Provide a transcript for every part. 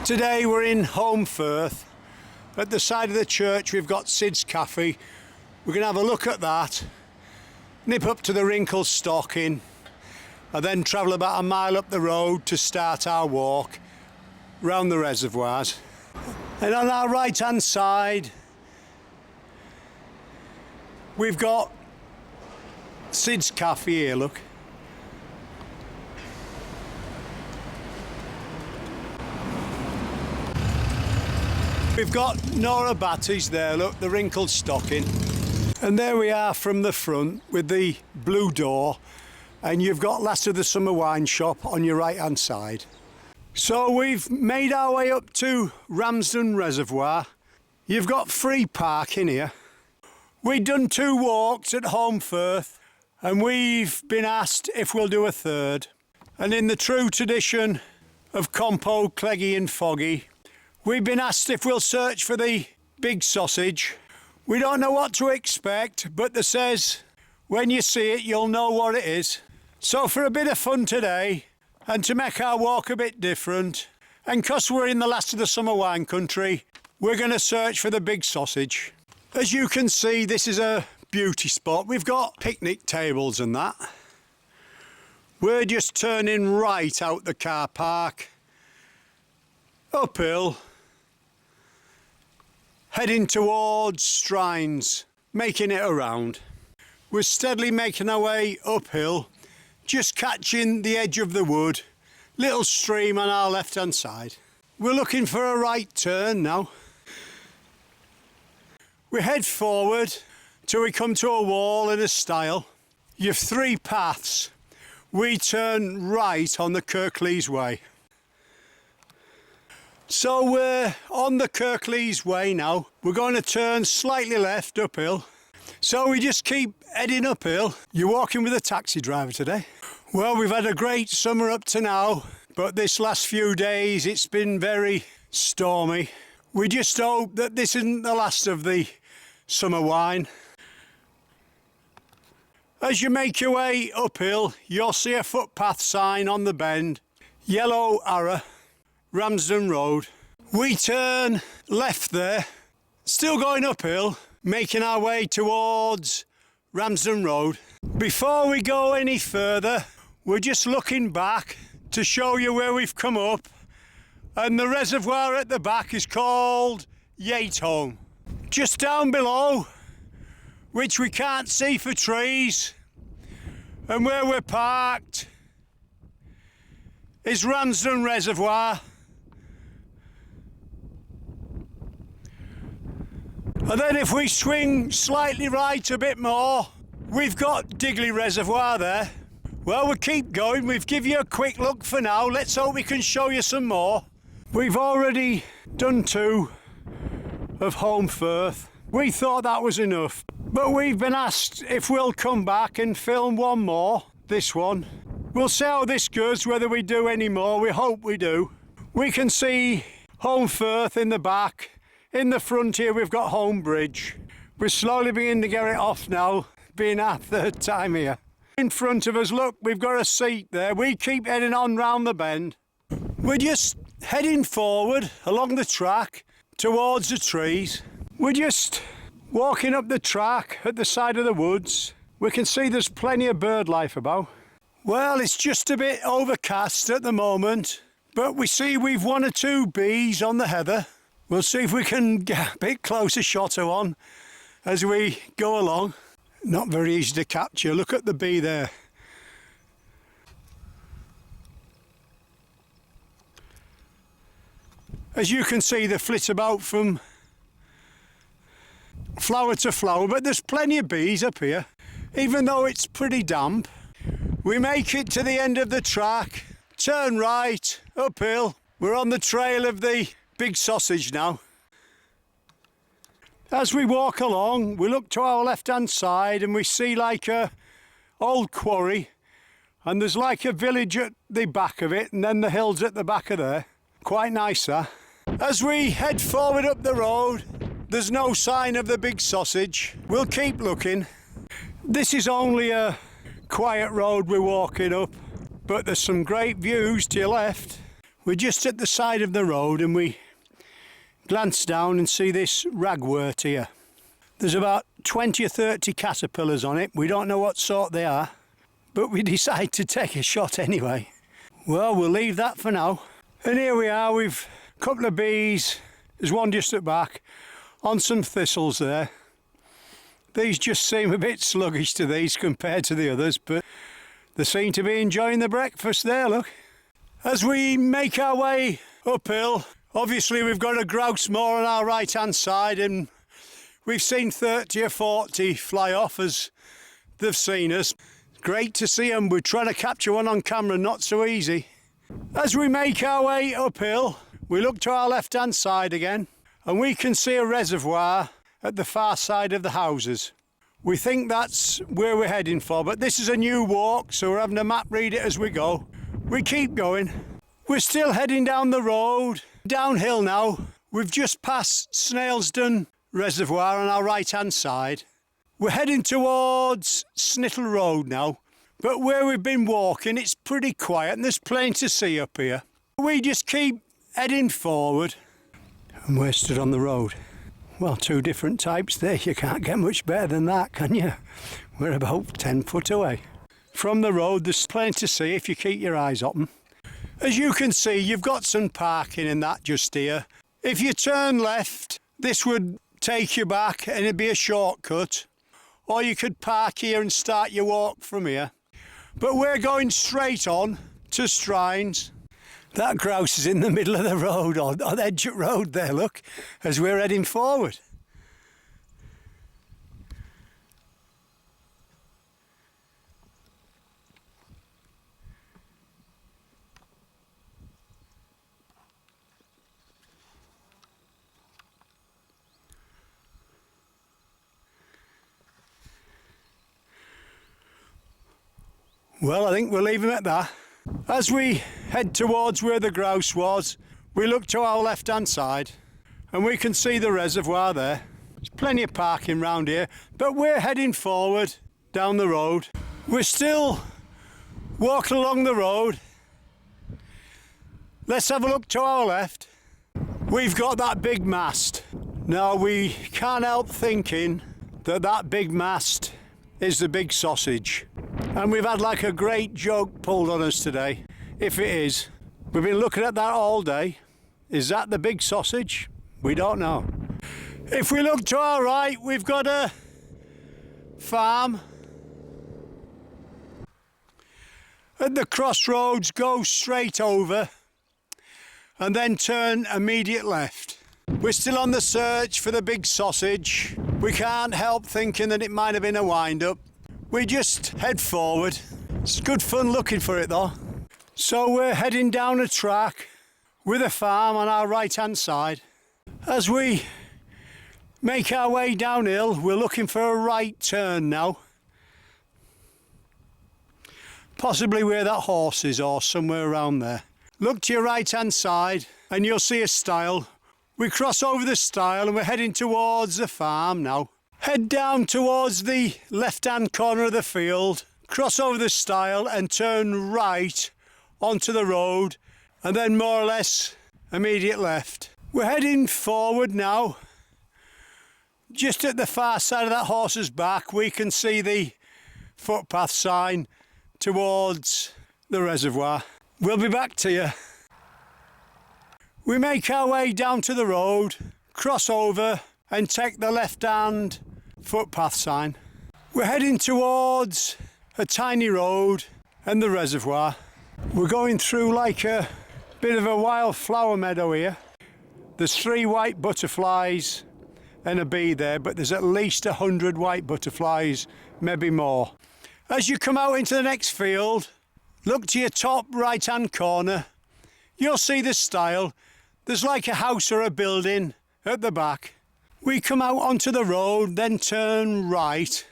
Today we're in Holmfirth. At the side of the church we've got Sid's Cafe. We're going to have a look at that, nip up to the Wrinkle Stocking and then travel about a mile up the road to start our walk round the reservoirs. And on our right hand side we've got Sid's Cafe here, look. We've got Nora Batty's there, look, the Wrinkled Stocking. And there we are from the front with the blue door, and you've got Last of the Summer Wine Shop on your right hand side. So we've made our way up to Ramsden Reservoir. You've got free parking here. We've done 2 walks at Holmfirth and we've been asked if we'll do a third. And in the true tradition of Compo, Cleggy and Foggy, we've been asked if we'll search for the big sausage. We don't know what to expect, but they says when you see it you'll know what it is. So for a bit of fun today, and to make our walk a bit different, and 'cause we're in the Last of the Summer Wine Country, we're going to search for the big sausage. As you can see, this is a beauty spot. We've got picnic tables and that. We're just turning right out the car park, uphill, heading towards Strand, making it around. We're steadily making our way uphill, just catching the edge of the wood, little stream on our left hand side. We're looking for a right turn now. We head forward till we come to a wall and a stile. You've 3 paths. We turn right on the Kirklees Way. So we're on the Kirklees Way now. We're going to turn slightly left uphill. So we just keep heading uphill. You're walking with a taxi driver today? Well, we've had a great summer up to now, but this last few days it's been very stormy. We just hope that this isn't the last of the summer wine. As you make your way uphill, you'll see a footpath sign on the bend, yellow arrow, Ramsden Road. We turn left there, still going uphill, making our way towards Ramsden Road. Before we go any further, we're just looking back to show you where we've come up, and the reservoir at the back is called Yatehome. Just down below, which we can't see for trees, and where we're parked is Ramsden Reservoir. And then if we swing slightly right a bit more, we've got Digley Reservoir there. Well, we'll keep going. We've given you a quick look for now. Let's hope we can show you some more. We've already done 2 of Holmfirth. We thought that was enough, but we've been asked if we'll come back and film 1 more, this one. We'll see how this goes, whether we do any more. We hope we do. We can see Holmfirth in the back. In the front here we've got Home Bridge. We're slowly beginning to get it off now, being our 3rd time here. In front of us, look, we've got a seat there. We keep heading on round the bend. We're just heading forward along the track towards the trees. We're just walking up the track at the side of the woods. We can see there's plenty of bird life about. Well, it's just a bit overcast at the moment, but we see we've 1 or 2 bees on the heather. We'll see if we can get a bit closer shot of one as we go along. Not very easy to capture. Look at the bee there. As you can see, they flit about from flower to flower, but there's plenty of bees up here, even though it's pretty damp. We make it to the end of the track, turn right, uphill. We're on the trail of the big sausage now. As we walk along, we look to our left hand side and we see like a old quarry, and there's like a village at the back of it, and then the hills at the back of there. Quite nice that. As we head forward up the road, there's no sign of the big sausage. We'll keep looking. This is only a quiet road we're walking up, but there's some great views to your left. We're just at the side of the road and we glance down and see this ragwort here. There's about 20 or 30 caterpillars on it. We don't know what sort they are, but we decide to take a shot anyway. Well, we'll leave that for now. And here we are, we've a couple of bees. There's one just at back, on some thistles there. These just seem a bit sluggish to these compared to the others, but they seem to be enjoying the breakfast there, look. As we make our way uphill, obviously we've got a grouse moor on our right hand side and we've seen 30 or 40 fly off as they've seen us. Great to see them. We're trying to capture one on camera, not so easy. As we make our way uphill, we look to our left hand side again and we can see a reservoir at the far side of the houses. We think that's where we're heading for, but this is a new walk, so we're having to map read it as we go. We keep going. We're still heading down the road, downhill now. We've just passed Ramsden Reservoir on our right hand side. We're heading towards Snittle Road now, but where we've been walking it's pretty quiet and there's plenty to see up here. We just keep heading forward. And we're stood on the road. Well, two different types there. You can't get much better than that, can you? We're about 10 foot away. From the road there's plenty to see if you keep your eyes open. As you can see, you've got some parking in that just here. If you turn left, this would take you back and it'd be a shortcut. Or you could park here and start your walk from here. But we're going straight on to Strand. That grouse is in the middle of the road, on the edge of the road there, look, as we're heading forward. Well, I think we'll leave him at that. As we head towards where the grouse was, we look to our left hand side and we can see the reservoir there. There's plenty of parking round here, but we're heading forward down the road. We're still walking along the road. Let's have a look to our left. We've got that big mast. Now we can't help thinking that that big mast is the big sausage. And we've had like a great joke pulled on us today. If it is, we've been looking at that all day. Is that the big sausage? We don't know. If we look to our right, we've got a farm. At the crossroads, go straight over and then turn immediate left. We're still on the search for the big sausage. We can't help thinking that it might have been a wind-up. We just head forward. It's good fun looking for it though. So we're heading down a track with a farm on our right hand side. As we make our way downhill, we're looking for a right turn now. Possibly where that horse is or somewhere around there. Look to your right hand side and you'll see a stile. We cross over the stile and we're heading towards the farm now. Head down towards the left-hand corner of the field, cross over the stile and turn right onto the road and then more or less immediate left. We're heading forward now. Just at the far side of that horse's back we can see the footpath sign towards the reservoir. We'll be back to you. We make our way down to the road, cross over and take the left-hand footpath sign. We're heading towards a tiny road and the reservoir. We're going through like a bit of a wild flower meadow here. There's 3 white butterflies and a bee there, but there's at least 100 white butterflies, maybe more. As you come out into the next field, look to your top right-hand corner. You'll see the stile. There's like a house or a building at the back. We come out onto the road, then turn right.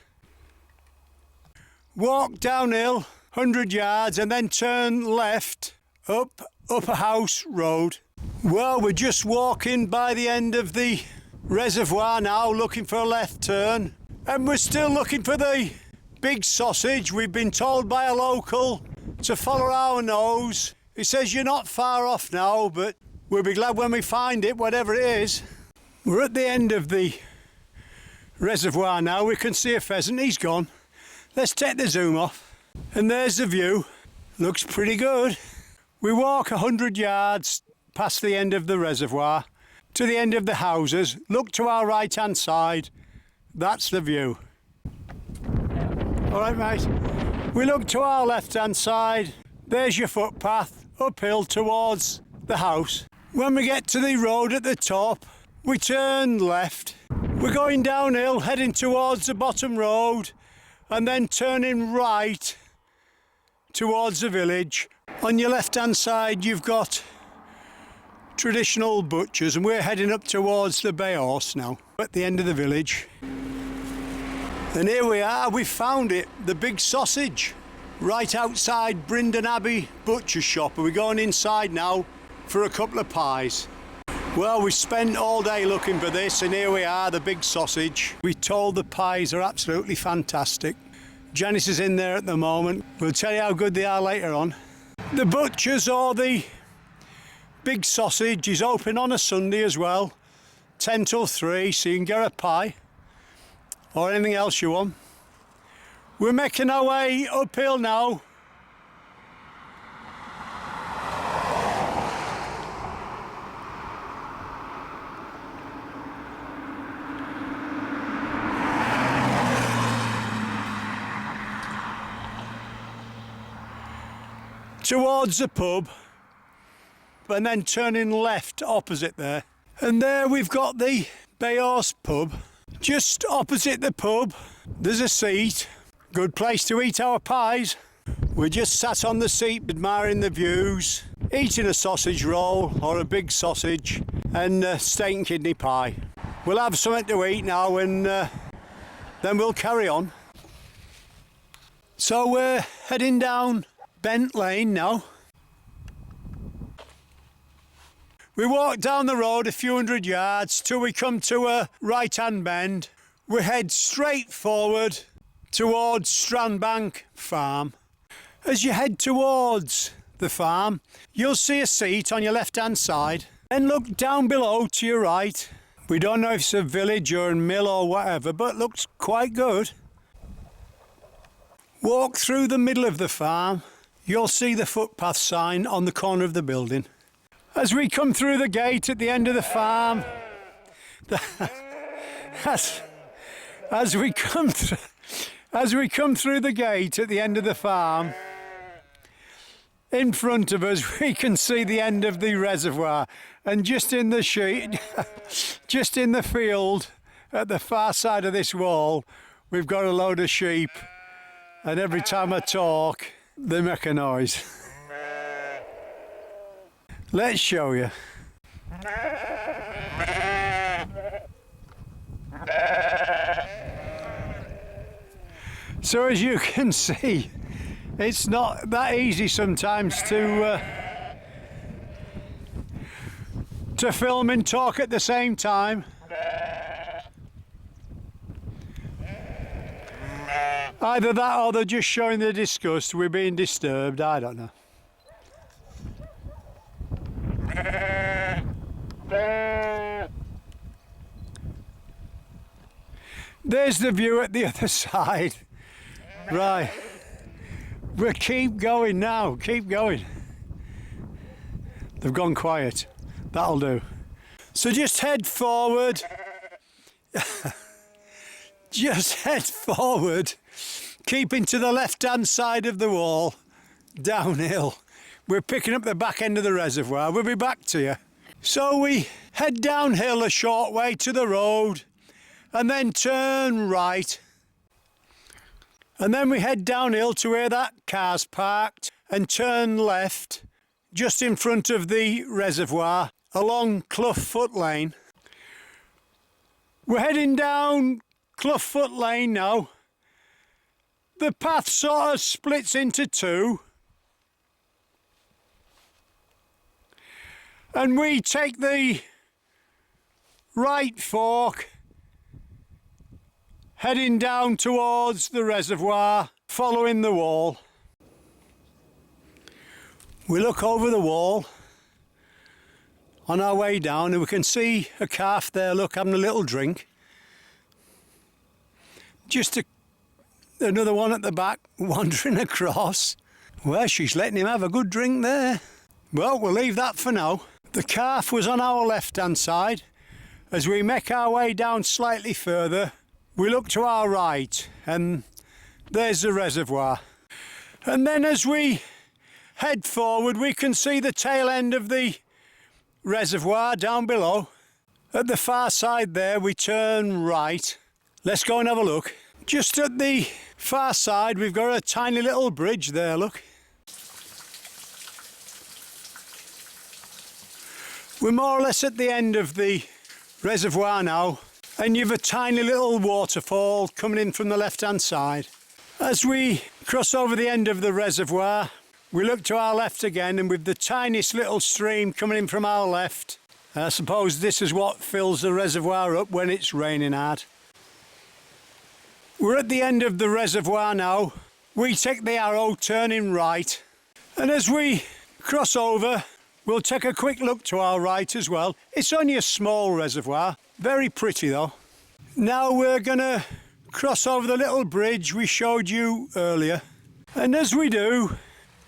Walk downhill 100 yards and then turn left up Upper House Road. Well, we're just walking by the end of the reservoir now, looking for a left turn. And we're still looking for the big sausage. We've been told by a local to follow our nose. He says you're not far off now, but we'll be glad when we find it, whatever it is. We're at the end of the reservoir now. We can see a pheasant. He's gone. Let's take the zoom off. And there's the view. Looks pretty good. We walk 100 yards past the end of the reservoir to the end of the houses. Look to our right hand side. That's the view. All right, mate. We look to our left hand side. There's your footpath uphill towards the house. When we get to the road at the top, we turn left. We're going downhill, heading towards the bottom road, and then turning right towards the village. On your left hand side you've got traditional butchers, and we're heading up towards the Bay Horse now, at the end of the village. And here we are, we found it, the Big Sausage, right outside Brindon Abbey butcher shop. We're going inside now for a couple of pies. Well, we spent all day looking for this, and here we are, the Big Sausage. We told the pies are absolutely fantastic. Janice is in there at the moment. We'll tell you how good they are later on. The butchers, or the Big Sausage, is open on a Sunday as well, 10 till 3, so you can get a pie or anything else you want. We're making our way uphill now. Towards the pub, and then turning left opposite there. And there we've got the Bay Horse pub. Just opposite the pub, there's a seat. Good place to eat our pies. We're just sat on the seat admiring the views, eating a sausage roll or a big sausage and steak and kidney pie. We'll have something to eat now, and then we'll carry on. So we're heading down Bent Lane now. We walk down the road a few hundred yards till we come to a right-hand bend. We head straight forward towards Strand Farm. As you head towards the farm, you'll see a seat on your left-hand side. Then look down below to your right. We don't know if it's a village or a mill or whatever, but looks quite good. Walk through the middle of the farm. You'll see the footpath sign on the corner of the building. As we come through the gate at the end of the farm, as we come through the gate at the end of the farm, in front of us we can see the end of the reservoir, and just in the just in the field at the far side of this wall, we've got a load of sheep, and every time I talk, they make a noise. Let's show you. So as you can see, it's not that easy sometimes to film and talk at the same time. Either that or they're just showing their disgust. We're being disturbed, I don't know. There's the view at the other side. Right. We'll keep going now, keep going. They've gone quiet. That'll do. So just head forward. Just head forward, keeping to the left-hand side of the wall, downhill. We're picking up the back end of the reservoir. We'll be back to you. So we head downhill a short way to the road and then turn right. And then we head downhill to where that car's parked and turn left just in front of the reservoir along Clough Foot Lane. We're heading down Clough Foot Lane now. The path sort of splits into two. And we take the right fork, heading down towards the reservoir, following the wall. We look over the wall on our way down and we can see a calf there, look, having a little drink. Just another one at the back wandering across. Well, she's letting him have a good drink there. Well, we'll leave that for now. The calf was on our left-hand side. As we make our way down slightly further, we look to our right and there's the reservoir. And then as we head forward, we can see the tail end of the reservoir down below. At the far side there, we turn right. Let's go and have a look. Just at the far side, we've got a tiny little bridge there, look. We're more or less at the end of the reservoir now, and you've a tiny little waterfall coming in from the left-hand side. As we cross over the end of the reservoir, we look to our left again, and with the tiniest little stream coming in from our left, I suppose this is what fills the reservoir up when it's raining hard. We're at the end of the reservoir now. We take the arrow turning right, and as we cross over, we'll take a quick look to our right as well. It's only a small reservoir, very pretty though. Now we're gonna cross over the little bridge we showed you earlier, and as we do,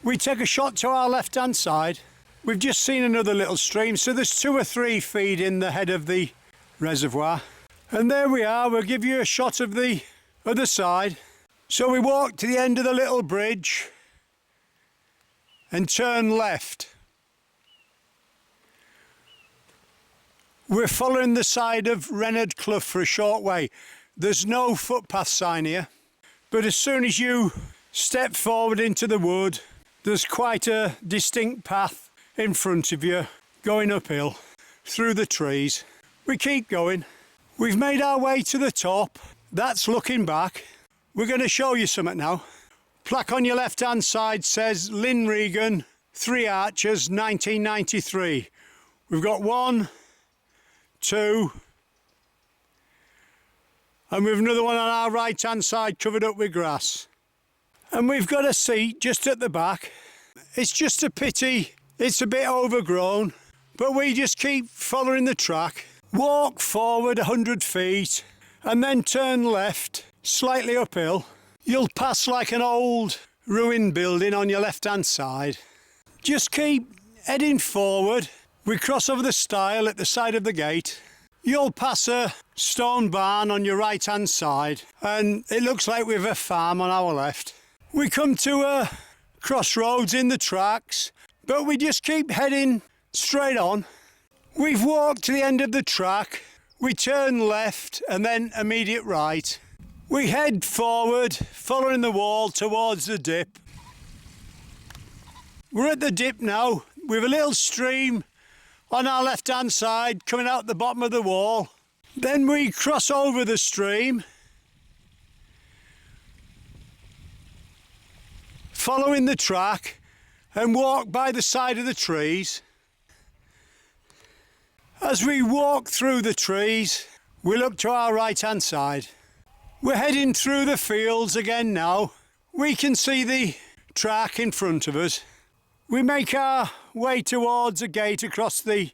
we take a shot to our left-hand side. We've just seen another little stream, so there's 2 or 3 feet in the head of the reservoir. And there we are, we'll give you a shot of the other side. So we walk to the end of the little bridge and turn left. We're following the side of Reynard Clough for a short way. There's no footpath sign here, but as soon as you step forward into the wood, there's quite a distinct path in front of you going uphill through the trees. We keep going. We've made our way to the top. That's looking back. We're going to show you something now. Plaque on your left-hand side says Lynn Regan, 3 Archers, 1993. We've got 1, 2, and we've another one on our right-hand side covered up with grass. And we've got a seat just at the back. It's just a pity it's a bit overgrown, but we just keep following the track. Walk forward 100 feet and then turn left, slightly uphill. You'll pass like an old ruined building on your left-hand side. Just keep heading forward. We cross over the stile at the side of the gate. You'll pass a stone barn on your right-hand side, and it looks like we've a farm on our left. We come to a crossroads in the tracks, but we just keep heading straight on. We've walked to the end of the track. We turn left and then immediate right. We head forward, following the wall towards the dip. We're at the dip now with a little stream on our left-hand side coming out the bottom of the wall. Then we cross over the stream, following the track, and walk by the side of the trees. As we walk through the trees, we look to our right-hand side. We're heading through the fields again now. We can see the track in front of us. We make our way towards a gate across the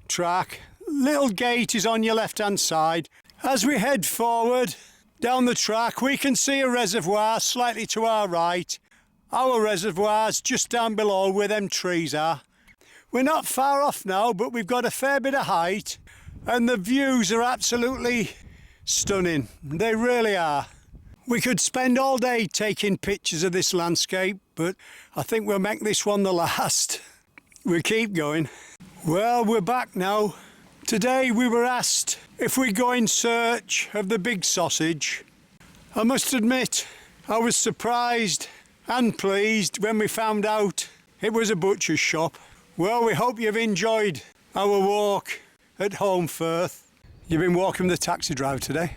track. Little gate is on your left-hand side. As we head forward down the track, we can see a reservoir slightly to our right. Our reservoir's just down below where them trees are. We're not far off now, but we've got a fair bit of height, and the views are absolutely stunning. They really are. We could spend all day taking pictures of this landscape, but I think we'll make this one the last. We keep going. Well, we're back now. Today we were asked if we go in search of the big sausage. I must admit, I was surprised and pleased when we found out it was a butcher's shop. Well, we hope you've enjoyed our walk at Holmfirth. You've been walking with the taxi driver today.